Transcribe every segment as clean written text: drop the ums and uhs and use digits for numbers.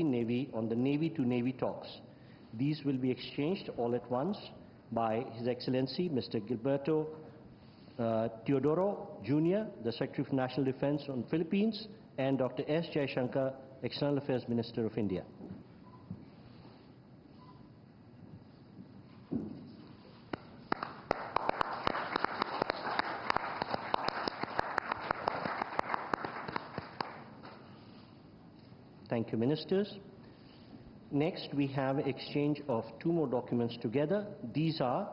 Navy on the Navy-to-Navy talks. These will be exchanged all at once by His Excellency Mr. Gilberto Teodoro Jr., the Secretary for National Defense on Philippines, and Dr. S. Jaishankar, External Affairs Minister of India. Thank you, Ministers. Next, we have exchange of two more documents together. These are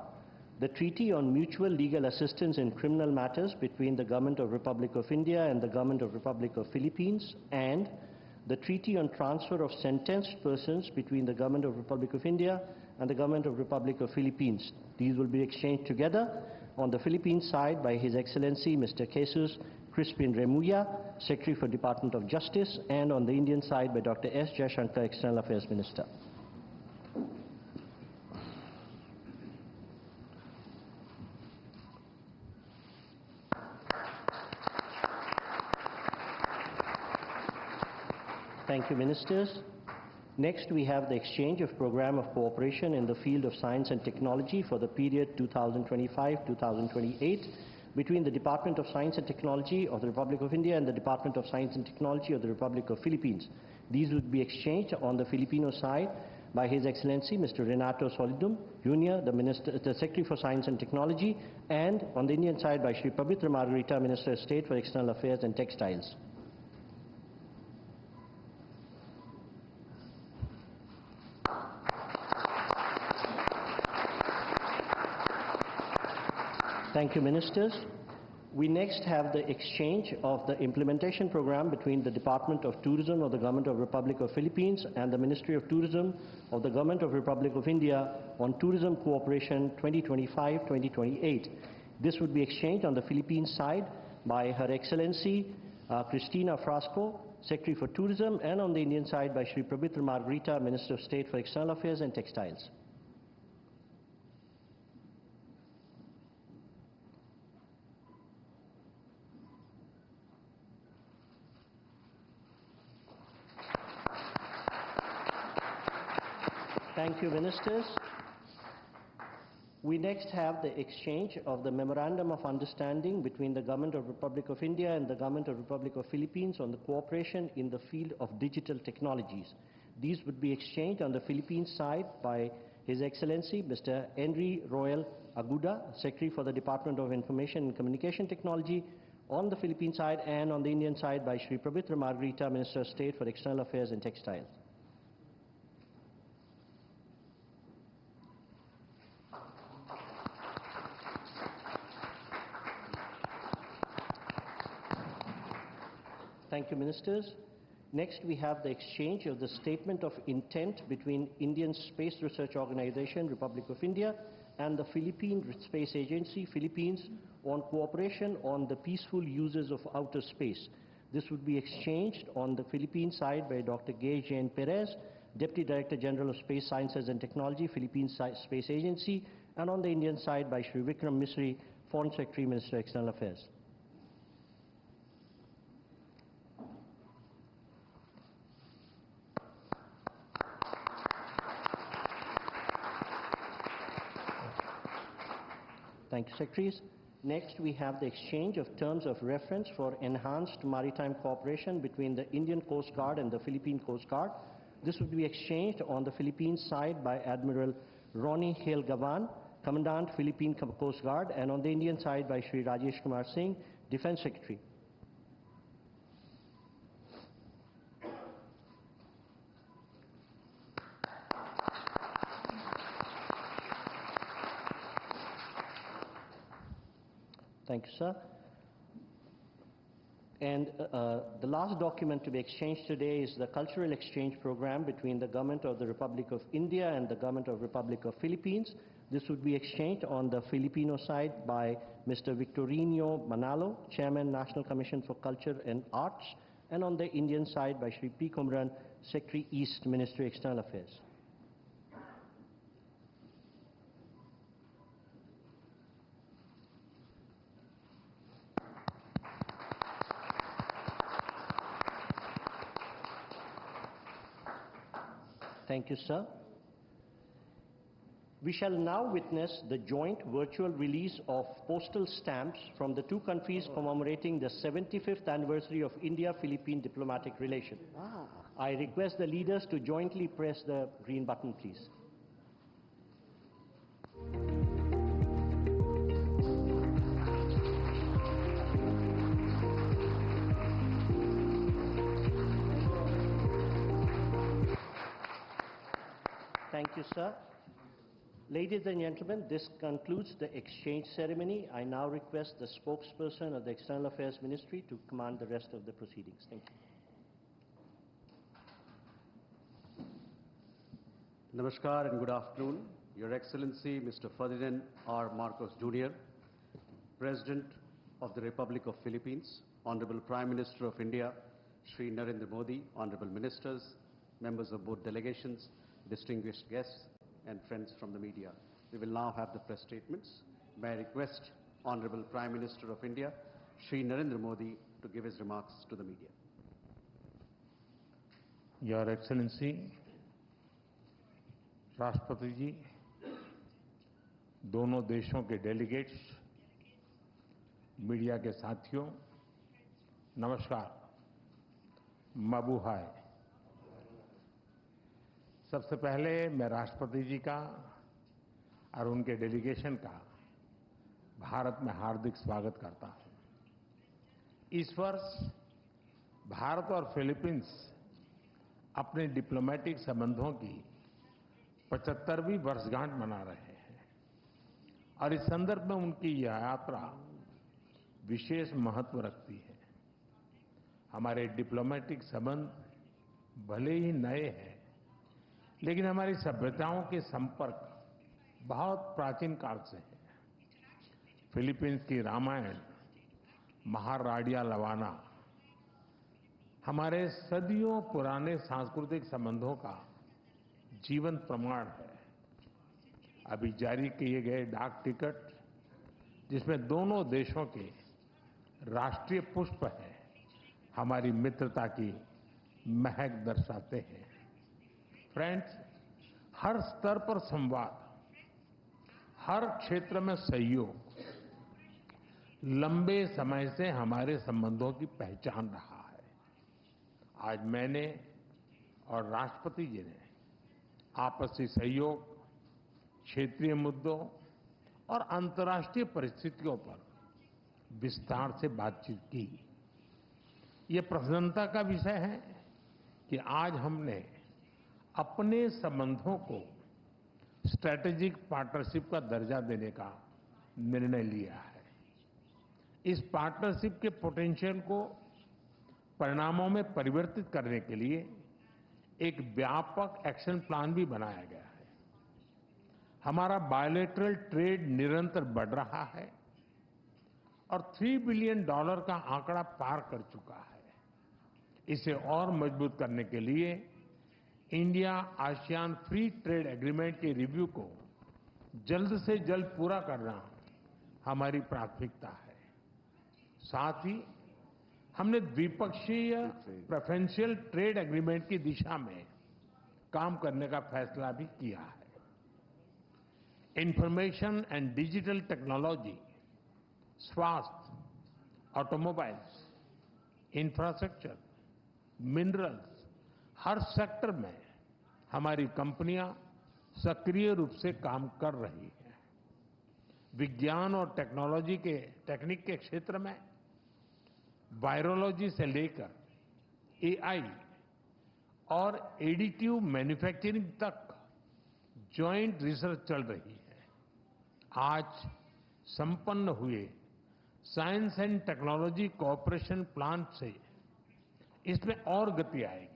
the Treaty on Mutual Legal Assistance in Criminal Matters between the Government of Republic of India and the Government of Republic of Philippines, and the Treaty on Transfer of Sentenced Persons between the Government of Republic of India and the Government of Republic of Philippines. These will be exchanged together on the Philippine side by His Excellency Mr. Jesus Crispin Remulla, Secretary for Department of Justice, and on the Indian side by Dr. S. Jaishankar, External Affairs Minister. Thank you, Ministers. Next, we have the exchange of program of cooperation in the field of science and technology for the period 2025-2028 between the Department of Science and Technology of the Republic of India and the Department of Science and Technology of the Republic of Philippines. These would be exchanged on the Filipino side by His Excellency Mr. Renato Solidum Jr., the Secretary for Science and Technology, and on the Indian side by Shri Pabitra Margarita, Minister of State for External Affairs and Textiles. Thank you, Ministers. We next have the exchange of the implementation program between the Department of Tourism of the Government of Republic of Philippines and the Ministry of Tourism of the Government of Republic of India on Tourism Cooperation 2025-2028. This would be exchanged on the Philippine side by Her Excellency Cristina Frasco, Secretary for Tourism, and on the Indian side by Shri Pabitra Margarita, Minister of State for External Affairs and Textiles. Thank you, Ministers. We next have the exchange of the Memorandum of Understanding between the Government of Republic of India and the Government of Republic of Philippines on the cooperation in the field of digital technologies. These would be exchanged on the Philippine side by His Excellency Mr. Henry Royal Aguda, Secretary for the Department of Information and Communication Technology on the Philippine side, and on the Indian side by Shri Pabitra Margarita, Minister of State for External Affairs and Textiles. Thank you, Ministers. Next, we have the exchange of the Statement of Intent between Indian Space Research Organization, Republic of India, and the Philippine Space Agency, Philippines, on cooperation on the peaceful uses of outer space. This would be exchanged on the Philippine side by Dr. Gay Jane Perez, Deputy Director General of Space Sciences and Technology, Philippine Space Agency, and on the Indian side by Shri Vikram Misri, Foreign Secretary, Minister of External Affairs. Thank you, Secretaries. Next, we have the exchange of terms of reference for enhanced maritime cooperation between the Indian Coast Guard and the Philippine Coast Guard. This would be exchanged on the Philippine side by Admiral Ronnie Hale Gavan, Commandant Philippine Coast Guard, and on the Indian side by Shri Rajesh Kumar Singh, Defense Secretary. Thank you, sir. And the last document to be exchanged today is the Cultural Exchange Program between the Government of the Republic of India and the Government of the Republic of Philippines. This would be exchanged on the Filipino side by Mr. Victorino Manalo, Chairman, National Commission for Culture and Arts, and on the Indian side by Shri P. Kumran, Secretary East, Ministry of External Affairs. Thank you, sir. We shall now witness the joint virtual release of postal stamps from the two countries commemorating the 75th anniversary of India-Philippine diplomatic relation. I request the leaders to jointly press the green button, please. Thank you, sir. Ladies and gentlemen, this concludes the exchange ceremony. I now request the spokesperson of the External Affairs Ministry to command the rest of the proceedings. Thank you. Namaskar and good afternoon. Your Excellency, Mr. Ferdinand R. Marcos Jr., President of the Republic of Philippines, Honorable Prime Minister of India, Shri Narendra Modi, Honorable Ministers, members of both delegations, distinguished guests, and friends from the media. We will now have the press statements. May I request Honorable Prime Minister of India, Shri Narendra Modi, to give his remarks to the media. Your Excellency, राष्ट्रपति जी, दोनों देशों के delegates, media के साथियों, नमस्कार, मबूहाय। सबसे पहले मैं राष्ट्रपति जी का और उनके डेलीगेशन का भारत में हार्दिक स्वागत करता हूं। इस वर्ष भारत और फिलीपींस अपने डिप्लोमेटिक संबंधों की 75वीं वर्षगांठ मना रहे हैं और इस संदर्भ में उनकी यह यात्रा विशेष महत्व रखती है। हमारे डिप्लोमेटिक संबंध भले ही नए हैं, लेकिन हमारी सभ्यताओं के संपर्क बहुत प्राचीन काल से है। फिलीपींस की रामायण, महाराडिया लवाना हमारे सदियों पुराने सांस्कृतिक संबंधों का जीवंत प्रमाण है। अभी जारी किए गए डाक टिकट, जिसमें दोनों देशों के राष्ट्रीय पुष्प हैं, हमारी मित्रता की महक दर्शाते हैं। फ्रेंड्स, हर स्तर पर संवाद, हर क्षेत्र में सहयोग लंबे समय से हमारे संबंधों की पहचान रहा है। आज मैंने और राष्ट्रपति जी ने आपसी सहयोग, क्षेत्रीय मुद्दों और अंतर्राष्ट्रीय परिस्थितियों पर विस्तार से बातचीत की। ये प्रसन्नता का विषय है कि आज हमने अपने संबंधों को स्ट्रैटेजिक पार्टनरशिप का दर्जा देने का निर्णय लिया है। इस पार्टनरशिप के पोटेंशियल को परिणामों में परिवर्तित करने के लिए एक व्यापक एक्शन प्लान भी बनाया गया है। हमारा बायलैटरल ट्रेड निरंतर बढ़ रहा है और $3 बिलियन का आंकड़ा पार कर चुका है। इसे और मजबूत करने के लिए India ASEAN free trade agreement के रिव्यू को जल्द से जल्द पूरा करना हमारी प्राथमिकता है। साथ ही हमने द्विपक्षीय प्रेफरेंशियल ट्रेड एग्रीमेंट की दिशा में काम करने का फैसला भी किया है। इंफॉर्मेशन एंड डिजिटल टेक्नोलॉजी, स्वास्थ्य, ऑटोमोबाइल्स, इंफ्रास्ट्रक्चर, मिनरल्स, हर सेक्टर में हमारी कंपनियां सक्रिय रूप से काम कर रही हैं। विज्ञान और टेक्निक के क्षेत्र में वायरोलॉजी से लेकर एआई और एडिटिव मैन्युफैक्चरिंग तक जॉइंट रिसर्च चल रही है। आज संपन्न हुए science and technology cooperation plan से इसमें और गति आएगी।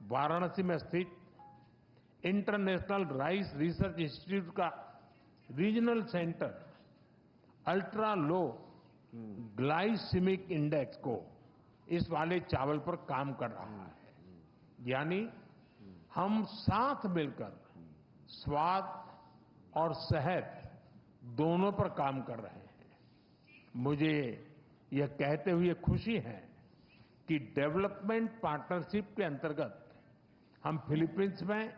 वाराणसी में स्थित इंटरनेशनल राइस रिसर्च इंस्टीट्यूट का regional centre ultra low glycaemic index को इस वाले चावल पर काम कर रहा है। यानी हम साथ मिलकर स्वाद और सेहत दोनों पर काम कर रहे हैं। मुझे यह कहते हुए खुशी है कि डेवलपमेंट पार्टनरशिप के अंतर्गत हम फिलीपींस में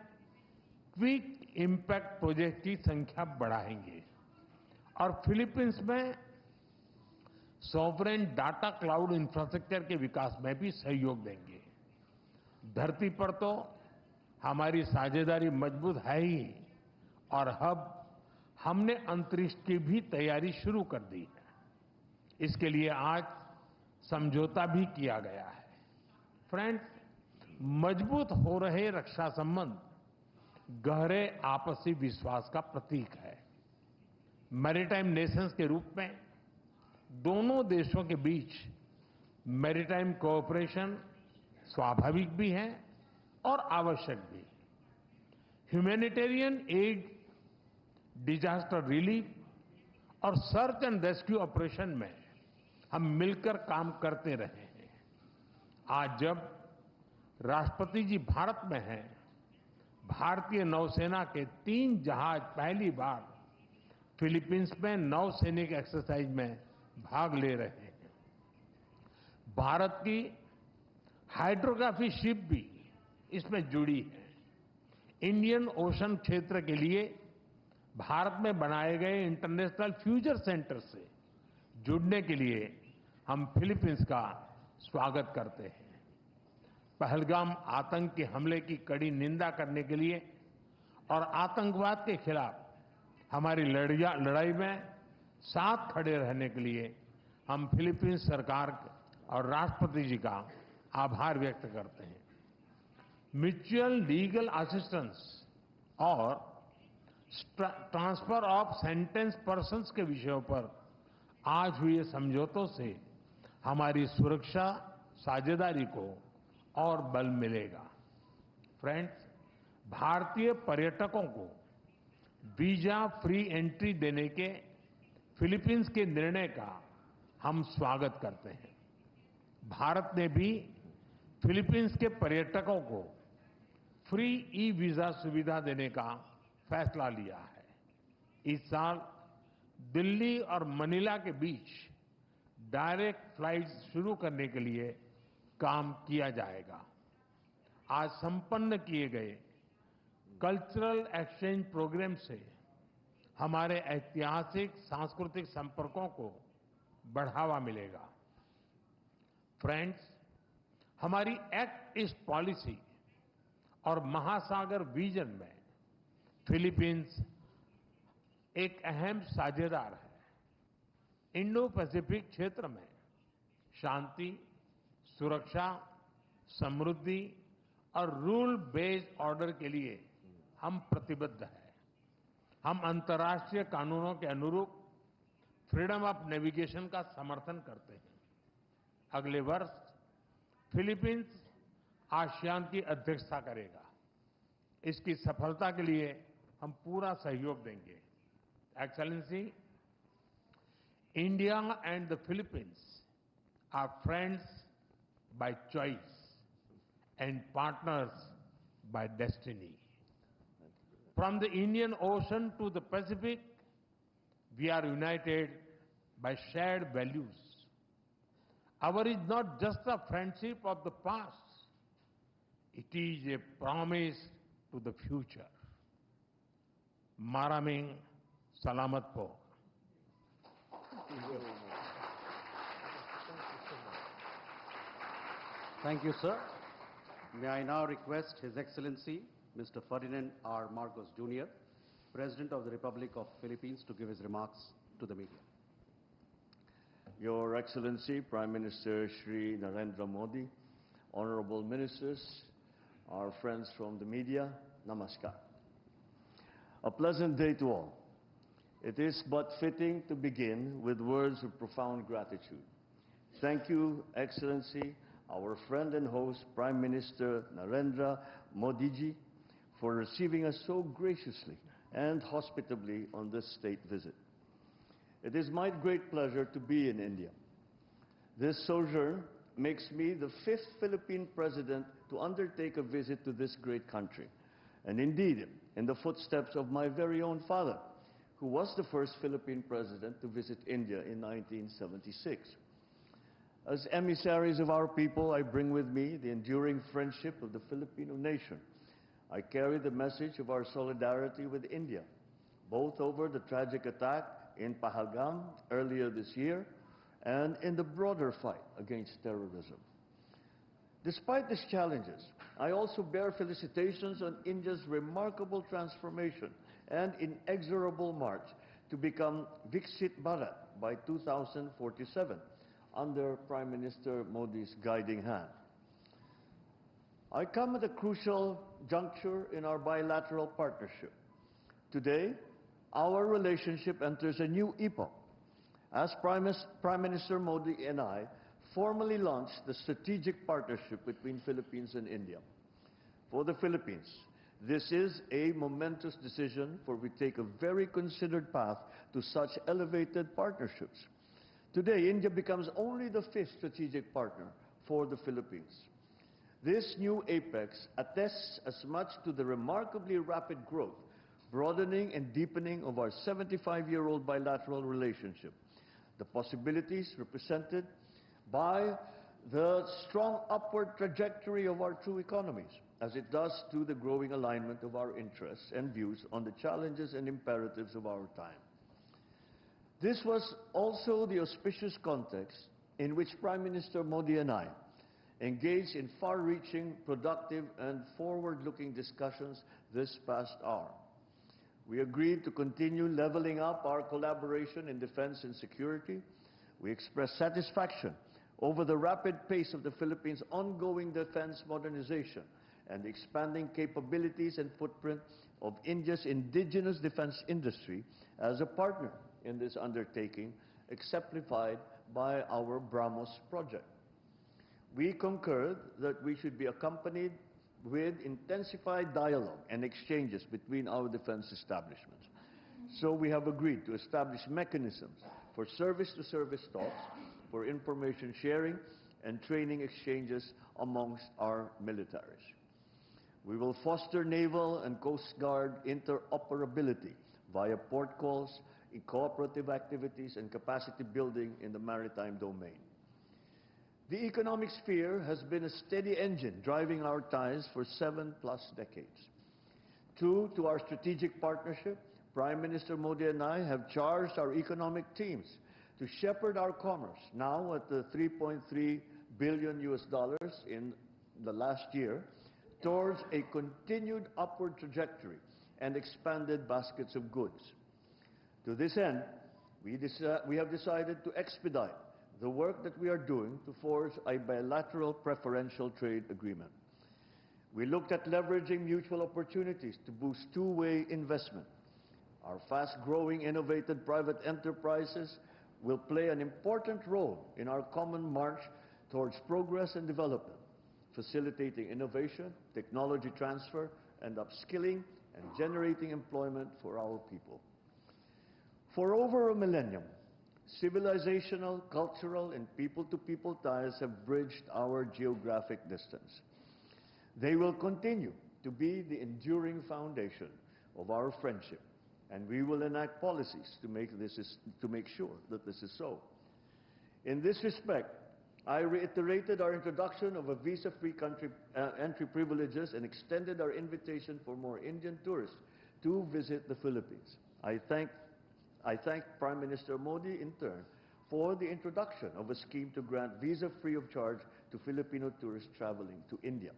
क्विक इम्पैक्ट प्रोजेक्ट की संख्या बढ़ाएंगे और फिलीपींस में सॉवरेन डाटा क्लाउड इंफ्रास्ट्रक्चर के विकास में भी सहयोग देंगे। धरती पर तो हमारी साझेदारी मजबूत है ही और अब हमने अंतरिक्ष की भी तैयारी शुरू कर दी है। इसके लिए आज समझौता भी किया गया है। फ्रेंड्स, मजबूत हो रहे रक्षा संबंध गहरे आपसी विश्वास का प्रतीक है। मैरीटाइम नेशंस के रूप में दोनों देशों के बीच मैरीटाइम कोऑपरेशन स्वाभाविक भी है और आवश्यक भी। ह्यूमैनिटेरियन एड, डिजास्टर रिलीफ और सर्च एंड रेस्क्यू ऑपरेशन में हम मिलकर काम करते रहे हैं। आज जब राष्ट्रपति जी भारत में हैं, भारतीय नौसेना के 3 जहाज पहली बार फिलीपींस में नौसैनिक एक्सरसाइज में भाग ले रहे हैं। भारत की हाइड्रोग्राफी शिप भी इसमें जुड़ी है। इंडियन ओशन क्षेत्र के लिए भारत में बनाए गए इंटरनेशनल फ्यूचर सेंटर से जुड़ने के लिए हम फिलीपींस का स्वागत करते हैं। पहलगाम आतंकी हमले की कड़ी निंदा करने के लिए और आतंकवाद के खिलाफ हमारी लड़ाई में साथ खड़े रहने के लिए हम फिलीपींस सरकार और राष्ट्रपति जी का आभार व्यक्त करते हैं। म्यूचुअल लीगल असिस्टेंस और ट्रांसफर ऑफ सेंटेंस पर्सन्स के विषयों पर आज हुए समझौतों से हमारी सुरक्षा साझेदारी को और बल मिलेगा। फ्रेंड्स, भारतीय पर्यटकों को वीजा फ्री एंट्री देने के फिलीपींस के निर्णय का हम स्वागत करते हैं। भारत ने भी फिलीपींस के पर्यटकों को फ्री ई वीजा सुविधा देने का फैसला लिया है। इस साल दिल्ली और मनीला के बीच डायरेक्ट फ्लाइट्स शुरू करने के लिए काम किया जाएगा। आज संपन्न किए गए कल्चरल एक्सचेंज प्रोग्राम से हमारे ऐतिहासिक सांस्कृतिक संपर्कों को बढ़ावा मिलेगा। फ्रेंड्स, हमारी एक्ट ईस्ट पॉलिसी और महासागर विजन में फिलीपींस एक अहम साझेदार है। इंडो पैसिफिक क्षेत्र में शांति, सुरक्षा, समृद्धि और रूल बेस्ड ऑर्डर के लिए हम प्रतिबद्ध हैं। हम अंतर्राष्ट्रीय कानूनों के अनुरूप फ्रीडम ऑफ नेविगेशन का समर्थन करते हैं। अगले वर्ष फिलीपींस आसियान की अध्यक्षता करेगा। इसकी सफलता के लिए हम पूरा सहयोग देंगे। Excellency, India and the Philippines are friends by choice and partners by destiny. From the Indian Ocean to the Pacific, we are united by shared values. Our is not just a friendship of the past, it is a promise to the future. Maraming Salamat po. Thank you, sir. May I now request His Excellency, Mr. Ferdinand R. Marcos Jr., President of the Republic of Philippines, to give his remarks to the media. Your Excellency, Prime Minister Shri Narendra Modi, honorable ministers, our friends from the media, namaskar. A pleasant day to all. It is but fitting to begin with words of profound gratitude. Thank you, Excellency, our friend and host, Prime Minister Narendra Modi ji, for receiving us so graciously and hospitably on this state visit. It is my great pleasure to be in India. This sojourn makes me the 5th Philippine president to undertake a visit to this great country, and indeed in the footsteps of my very own father, who was the first Philippine president to visit India in 1976. As emissaries of our people, I bring with me the enduring friendship of the Filipino nation I carry the message of our solidarity with India, both over the tragic attack in Pahalgam earlier this year and in the broader fight against terrorism. Despite these challenges, I also bear felicitations on India's remarkable transformation and inexorable march to become Viksit Bharat by 2047 under Prime Minister Modi's guiding hand. I come at a crucial juncture in our bilateral partnership. Today, our relationship enters a new epoch as Prime Minister Modi and I formally launched the strategic partnership between Philippines and India. For the Philippines, this is a momentous decision, for we take a very considered path to such elevated partnerships. Today, India becomes only the 5th strategic partner for the Philippines. This new apex attests as much to the remarkably rapid growth, broadening and deepening of our 75-year-old bilateral relationship, the possibilities represented by the strong upward trajectory of our two economies, as it does to the growing alignment of our interests and views on the challenges and imperatives of our time. This was also the auspicious context in which Prime Minister Modi and I engaged in far-reaching, productive and forward-looking discussions this past hour. We agreed to continue leveling up our collaboration in defense and security. We expressed satisfaction over the rapid pace of the Philippines' ongoing defense modernization and the expanding capabilities and footprint of India's indigenous defense industry as a partner in this undertaking, exemplified by our BrahMos project. We concurred that we should be accompanied with intensified dialogue and exchanges between our defense establishments. So we have agreed to establish mechanisms for service-to-service talks, for information sharing and training exchanges amongst our militaries. We will foster naval and Coast Guard interoperability via port calls, in cooperative activities and capacity building in the maritime domain. The economic sphere has been a steady engine driving our ties for 7+ decades. True to our strategic partnership, Prime Minister Modi and I have charged our economic teams to shepherd our commerce, now at the $3.3 billion in the last year, towards a continued upward trajectory and expanded baskets of goods. To this end, we have decided to expedite the work that we are doing to forge a bilateral preferential trade agreement. We looked at leveraging mutual opportunities to boost two-way investment. Our fast-growing, innovative private enterprises will play an important role in our common march towards progress and development, facilitating innovation, technology transfer, and upskilling and generating employment for our people. For over a millennium, civilizational, cultural, and people-to-people ties have bridged our geographic distance. They will continue to be the enduring foundation of our friendship, and we will enact policies to make sure that this is so. In this respect, I reiterated our introduction of a visa-free entry privileges and extended our invitation for more Indian tourists to visit the Philippines. I thank Prime Minister Modi in turn for the introduction of a scheme to grant visa free of charge to Filipino tourists traveling to India.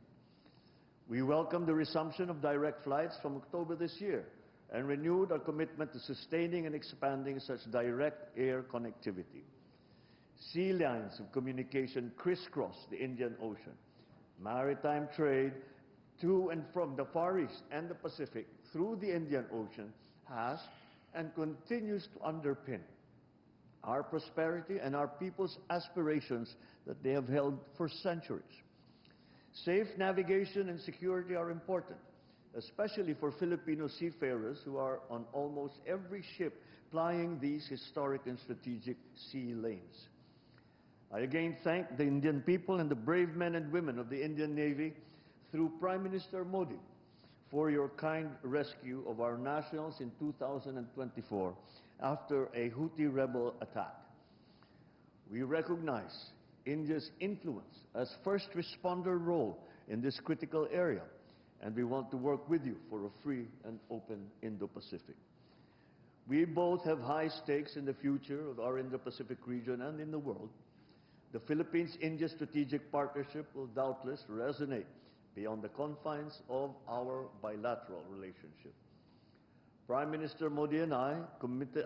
We welcome the resumption of direct flights from October this year and renewed our commitment to sustaining and expanding such direct air connectivity. Sea lines of communication crisscross the Indian Ocean. Maritime trade to and from the Far East and the Pacific through the Indian Ocean has and continues to underpin our prosperity and our people's aspirations that they have held for centuries. Safe navigation and security are important, especially for Filipino seafarers who are on almost every ship plying these historic and strategic sea lanes. I again thank the Indian people and the brave men and women of the Indian Navy through Prime Minister Modi for your kind rescue of our nationals in 2024 after a Houthi rebel attack. We recognize India's influence as first responder role in this critical area and we want to work with you for a free and open Indo-Pacific. We both have high stakes in the future of our Indo-Pacific region and in the world. The Philippines-India strategic partnership will doubtless resonate beyond the confines of our bilateral relationship. Prime Minister Modi and I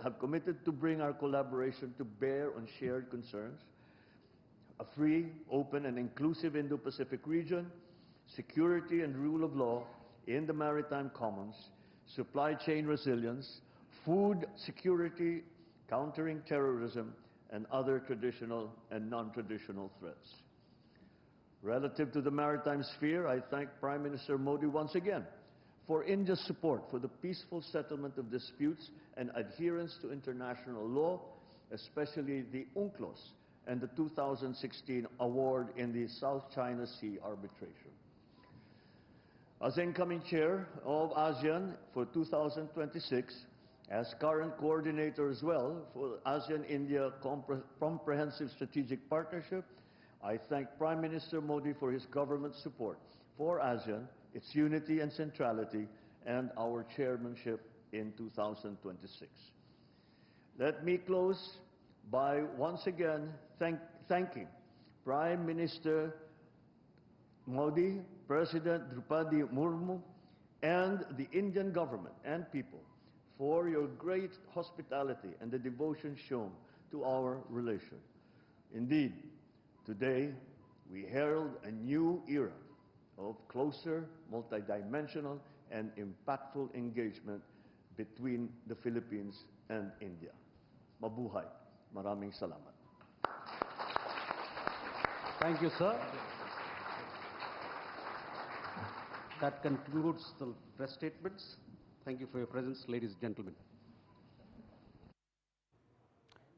have committed to bring our collaboration to bear on shared concerns: a free, open, and inclusive Indo-Pacific region, security and rule of law in the maritime commons, supply chain resilience, food security, countering terrorism, and other traditional and non-traditional threats. Relative to the maritime sphere, I thank Prime Minister Modi once again for India's support for the peaceful settlement of disputes and adherence to international law, especially the UNCLOS and the 2016 award in the South China Sea arbitration. As incoming chair of ASEAN for 2026, as current coordinator as well for ASEAN-India Comprehensive Strategic Partnership, I thank Prime Minister Modi for his government's support for ASEAN, its unity and centrality, and our chairmanship in 2026. Let me close by once again thanking Prime Minister Modi, President Draupadi Murmu, and the Indian government and people for your great hospitality and the devotion shown to our relation. Indeed, today we herald a new era of closer, multidimensional, and impactful engagement between the Philippines and India. Mabuhay. Maraming salamat. Thank you, sir. That concludes the press statements. Thank you for your presence, ladies and gentlemen.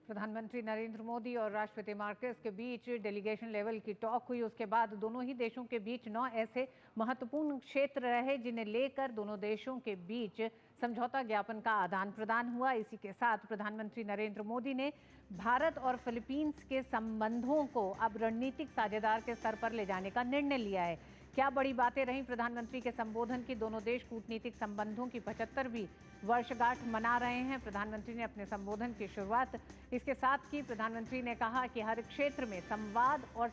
प्रधानमंत्री नरेंद्र मोदी और राष्ट्रपति Marquez के बीच delegation level की talk हुई। उसके बाद दोनों ही देशों के बीच 9 ऐसे महत्वपूर्ण क्षेत्र रहे जिन्हें लेकर दोनों देशों के बीच समझौता ज्ञापन का आदान प्रदान हुआ। इसी के साथ प्रधानमंत्री नरेंद्र मोदी ने भारत और फिलीपींस के संबंधों को अब रणनीतिक साझेदार के स्तर पर ले जाने का निर्णय लिया है। क्या बड़ी बातें रहीं प्रधानमंत्री के संबोधन की। दोनों देश कूटनीतिक संबंधों की 75वीं वर्षगांठ मना रहे हैं। प्रधानमंत्री ने अपने संबोधन की शुरुआत इसके साथ की। प्रधानमंत्री ने कहा कि हर क्षेत्र में संवाद और